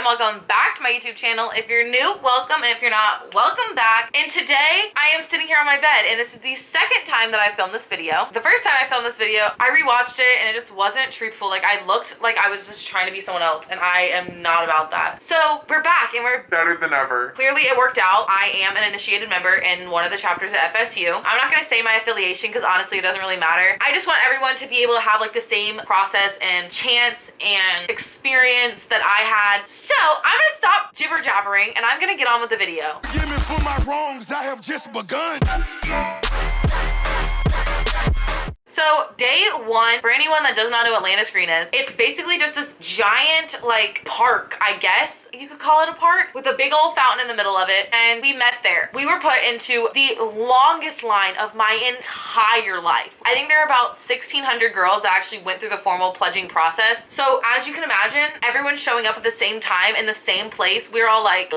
welcome back to my YouTube channel. If you're new, welcome, and if you're not, welcome back. And today, I am sitting here on my bed, and this is the second time that I filmed this video. The first time I filmed this video, I rewatched it, and it just wasn't truthful. Like, I looked like I was just trying to be someone else, and I am not about that. So, we're back, and we're better than ever. Clearly, it worked out. I am an initiated member in one of the chapters at FSU. I'm not gonna say my affiliation, because honestly, it doesn't really matter. I just want everyone to be able to have, like, the same process and chance and experience that I had. So I'm gonna stop jibber jabbering and I'm gonna get on with the video. Forgive me for my wrongs, I have just begun. So day one, for anyone that does not know what Atlantis Green is, it's basically just this giant like park, I guess you could call it a park, with a big old fountain in the middle of it, and we met there. We were put into the longest line of my entire life. I think there are about 1,600 girls that actually went through the formal pledging process. So as you can imagine, everyone's showing up at the same time in the same place. We were all like,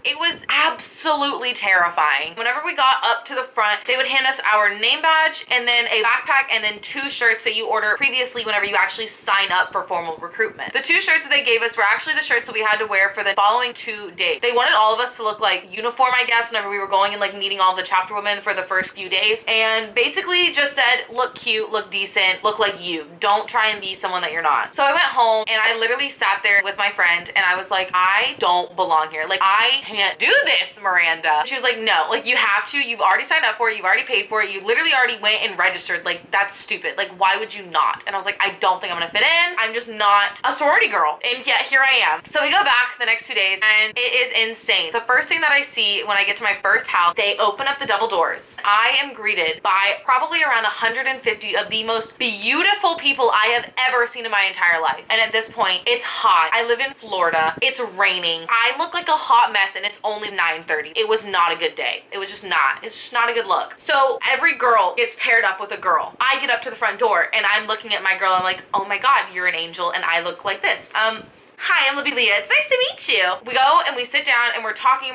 It was absolutely terrifying. Whenever we got up to the front, they would hand us our name badge and then a backpack and then 2 shirts that you order previously whenever you actually sign up for formal recruitment. The 2 shirts that they gave us were actually the shirts that we had to wear for the following 2 days. They wanted all of us to look like uniform, I guess, whenever we were going and like meeting all the chapter women for the first few days, and basically just said, look cute, look decent, look like you. Don't try and be someone that you're not. So I went home and I literally sat there with my friend and I was like, I don't belong here. Like, I can't do this, Miranda. She was like, no, like you have to. You've already signed up for it. You've already paid for it. You literally already went and registered. Like, that's stupid. Like, why would you not? And I was like, I don't think I'm gonna fit in. I'm just not a sorority girl. And yet here I am. So we go back the next 2 days and it is insane. The first thing that I see when I get to my first house, they open up the double doors. I am greeted by probably around 150 of the most beautiful people I have ever seen in my entire life. And at this point, it's hot. I live in Florida. It's raining. I look like a hot mess and it's only 9:30. It was not a good day. It was just not. It's just not a good look. So every girl gets paired up with a girl. I get up to the front door and I'm looking at my girl. I'm like, oh my God, you're an angel and I look like this. Hi, I'm Libby Leah. It's nice to meet you. We go and we sit down and we're talking.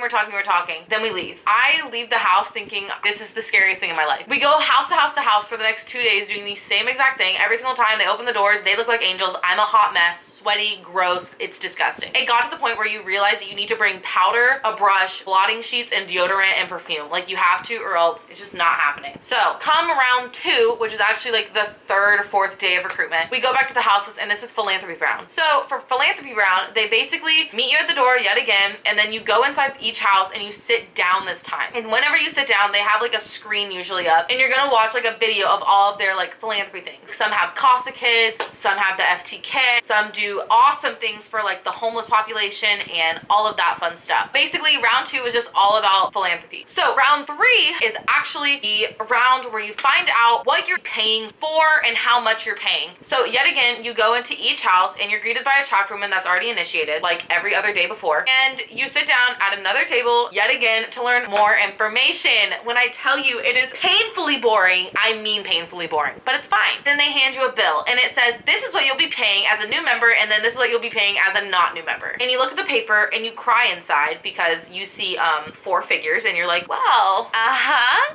Then we leave. I leave the house thinking this is the scariest thing in my life. We go house to house to house for the next 2 days doing the same exact thing. Every single time they open the doors, they look like angels. I'm a hot mess, sweaty, gross. It's disgusting. It got to the point where you realize that you need to bring powder, a brush, blotting sheets, and deodorant and perfume. Like, you have to or else it's just not happening. So come round 2, which is actually like the 3rd or 4th day of recruitment, we go back to the houses and this is Philanthropy Brown. So for Philanthropy Brown, they basically meet you at the door yet again, and then you go inside each house and you sit down this time. And whenever you sit down, they have like a screen usually up, and you're gonna watch like a video of all of their like philanthropy things. Some have CASA kids, some have the FTK, some do awesome things for like the homeless population and all of that fun stuff. Basically, round 2 is just all about philanthropy. So round 3 is actually the round where you find out what you're paying for and how much you're paying. So yet again, you go into each house and you're greeted by a chapter woman that's already initiated like every other day before, and you sit down at another table yet again to learn more information. When I tell you it is painfully boring, I mean painfully boring, but it's fine. Then they hand you a bill and it says this is what you'll be paying as a new member, and then this is what you'll be paying as a not new member. And you look at the paper and you cry inside because you see 4 figures and you're like, well,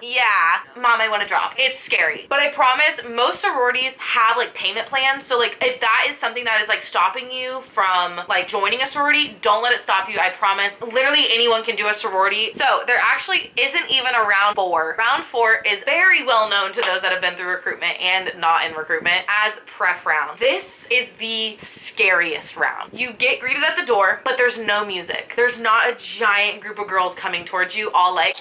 yeah, mom, I want to drop. It's scary, but I promise most sororities have like payment plans. So like if that is something that is like stopping you from like joining a sorority, don't let it stop you. I promise literally anyone can do a sorority. So there actually isn't even a round 4. Round 4 is very well known to those that have been through recruitment and not in recruitment as pref round. This is the scariest round. You get greeted at the door, but there's no music. There's not a giant group of girls coming towards you all like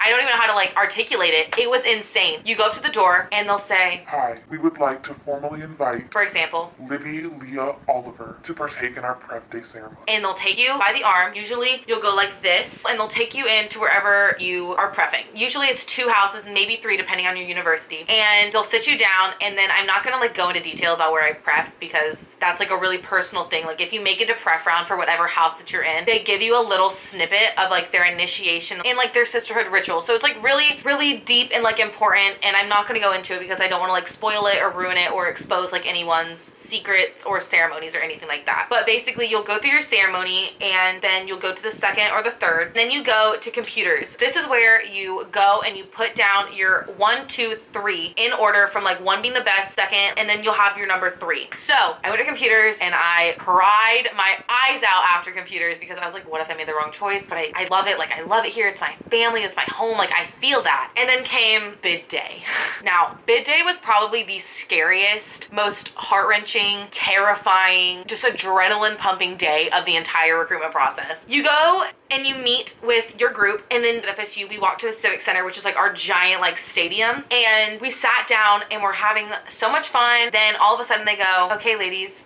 I don't even know how to like articulate it. It was insane. You go up to the door and they'll say, hi, we would like to formally invite, for example, Libby Leah Oliver to partake in our pref day ceremony. And they'll take you by the arm. Usually you'll go like this and they'll take you into wherever you are preffing. Usually it's 2 houses, maybe 3 depending on your university. And they'll sit you down, and then I'm not gonna like go into detail about where I preffed because that's like a really personal thing. Like if you make it to pref round for whatever house that you're in, they give you a little snippet of like their initiation and like their sisterhood ritual ritual. So it's like really, really deep and like important, and I'm not gonna go into it because I don't wanna like spoil it or ruin it or expose like anyone's secrets or ceremonies or anything like that. But basically you'll go through your ceremony and then you'll go to the second or the third, and then you go to computers. This is where you go and you put down your 1, 2, 3 in order from like 1 being the best, second, and then you'll have your number 3. So I went to computers and I cried my eyes out after computers because I was like, what if I made the wrong choice? But I love it. Like, I love it here. It's my family. It's my home. Like, I feel that. And then came bid day. Now, bid day was probably the scariest, most heart-wrenching, terrifying, just adrenaline pumping day of the entire recruitment process. You go and you meet with your group, and then at FSU we walked to the Civic Center, which is like our giant like stadium, and we sat down and we're having so much fun. Then all of a sudden they go, okay ladies,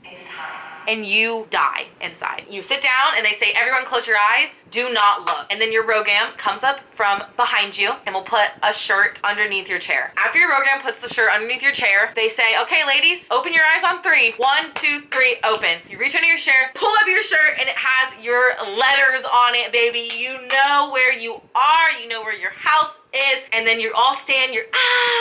it's time. And you die inside. You sit down and they say, everyone close your eyes, do not look. And then your Rogam comes up from behind you and will put a shirt underneath your chair. After your Rogam puts the shirt underneath your chair, they say, okay ladies, open your eyes on 3. 1, 2, 3, open. You reach under your chair, pull up your shirt, and it has your letters on it, baby. You know where you are, you know where your house is, and then you all stand, you're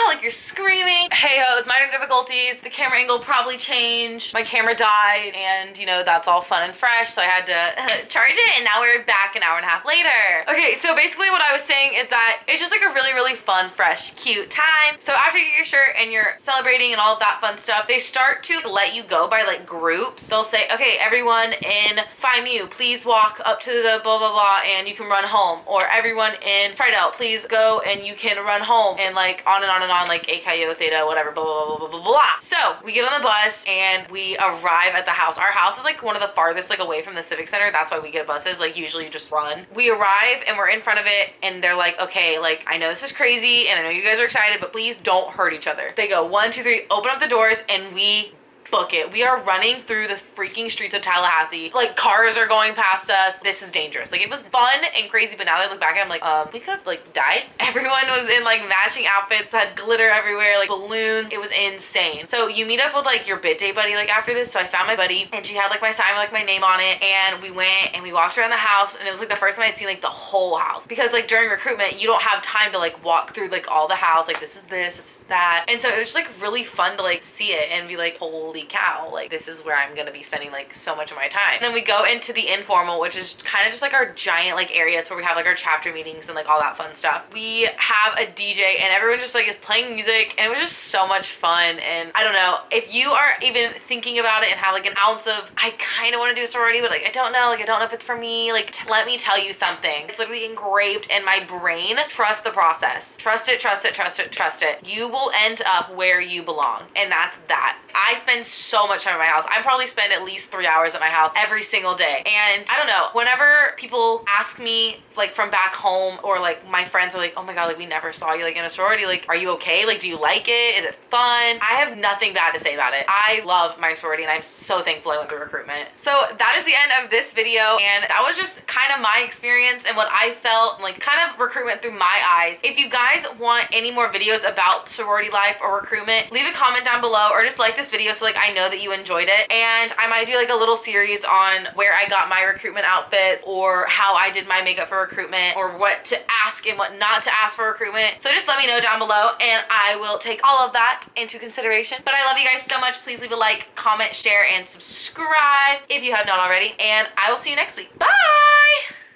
like you're screaming. Hey hoes, minor difficulties. The camera angle probably changed. My camera died, and you know, that's all fun and fresh, so I had to charge it, and now we're back an hour and a half later. Okay, so basically what I was saying is that it's just like a really, really fun, fresh, cute time. So after you get your shirt and you're celebrating and all of that fun stuff, they start to let you go by like groups. They'll say, okay, everyone in Phi Mu, please walk up to the blah, blah, blah, and you can run home. Or everyone in Tridel, please go and you can run home, and like on and on and on, like AKO, Theta, whatever, blah, blah, blah, blah, blah, blah. So we get on the bus and we arrive at the house. Our house is like one of the farthest like away from the Civic Center. That's why we get buses. Like usually you just run. We arrive and we're in front of it, and they're like, okay, like I know this is crazy and I know you guys are excited, but please don't hurt each other. They go 1, 2, 3, open up the doors, and we book it. We are running through the freaking streets of Tallahassee. Like cars are going past us. This is dangerous. Like it was fun and crazy, but now that I look back at it, I'm like, we could have like died. Everyone was in like matching outfits, had glitter everywhere, like balloons. It was insane. So you meet up with like your bid day buddy like after this. So I found my buddy and she had like my sign with like my name on it, and we went and we walked around the house, and it was like the first time I'd seen like the whole house, because like during recruitment you don't have time to like walk through like all the house, like this is that. And so it was just like really fun to like see it and be like, holy cow, like this is where I'm gonna be spending like so much of my time. And then we go into the informal, which is kind of just like our giant like area. It's where we have like our chapter meetings and like all that fun stuff. We have a DJ and everyone just like is playing music, and it was just so much fun. And I don't know, if you are even thinking about it and have like an ounce of, I kind of want to do a sorority, but like I don't know if it's for me, like let me tell you something. It's literally engraved in my brain. Trust the process. Trust it, trust it, trust it, trust it. You will end up where you belong, and that's that. I spend so much time at my house. I probably spend at least 3 hours at my house every single day. And I don't know, whenever people ask me like from back home, or like my friends are like, oh my god, like we never saw you like in a sorority, like are you okay, like do you like it, is it fun? I have nothing bad to say about it. I love my sorority and I'm so thankful I went through recruitment. So that is the end of this video, and that was just kind of my experience and what I felt like, kind of recruitment through my eyes. If you guys want any more videos about sorority life or recruitment, leave a comment down below, or just like this video so like I know that you enjoyed it. And I might do like a little series on where I got my recruitment outfits, or how I did my makeup for recruitment, or what to ask and what not to ask for recruitment. So just let me know down below and I will take all of that into consideration. But I love you guys so much. Please leave a like, comment, share, and subscribe if you have not already. And I will see you next week. Bye!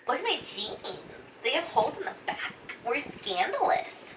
Look at my jeans. They have holes in the back. We're scandalous.